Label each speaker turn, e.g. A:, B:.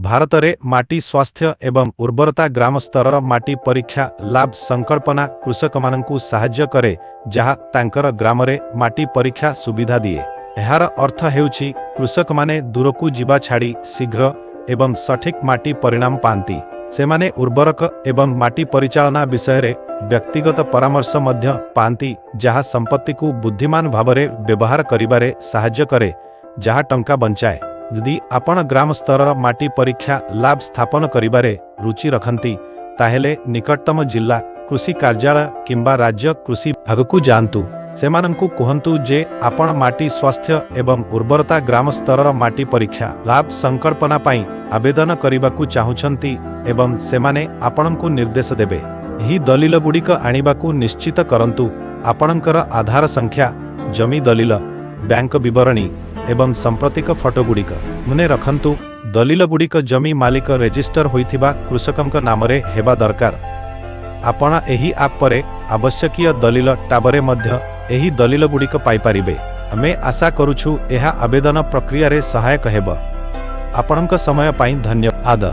A: भारत रे माटी स्वास्थ्य एवं उर्वरता ग्राम स्तर माटी परीक्षा लैब संकल्पना कृषक माननकु सहाय्य करे जहा तांकर ग्राम रे माटी परीक्षा सुविधा दिए। एहार अर्थ हेउछि कृषक माने दूरकु जीवा छाड़ी शीघ्र एवं सठिक माटी परिणाम पांती। सेमाने उर्वरक एवं माटी परिचालना विषय रे व्यक्तिगत परामर्श मध्य पांती जहा संपत्ति को बुद्धिमान भावरे व्यवहार करिबारे सहाय्य करे जहा टंका बंचाए। यदि आपण ग्राम स्तर माटी परीक्षा लैब स्थापन करिबारे रुचि रखंती ताहेले निकटतम जिला कृषि कार्यालय किंबा राज्य कृषि विभागकु जांतु। सेमानंकु कुहंतु जे आपण माटी स्वास्थ्य एवं उर्वरता ग्राम स्तर माटी परीक्षा लैब संकल्पना पाई आवेदन करिबाकु चाहुछंती एवं सेमाने आपणंकु निर्देश देबे। एही दलिल गुड़िक आनिबाकु निश्चित करंतु। आपणंकर आधार संख्या, जमी दलिल, बैंक विवरणी एवं सांप्रतिक फोटो गुड़िक मने रखंतु। दलिल गुड़िक जमी मालिक रेजिस्टर होइथिबा कृषकंक नामरे हेबा दरकार। आपण एही ऐप परे आवश्यकीय दलिल टाबरे मध्य एही दलिल गुड़िक पाई परिबे। आमे आशा करूछु एहा आवेदन प्रक्रिया रे सहायक हेब। आपणंक समय पाई धन्यवाद।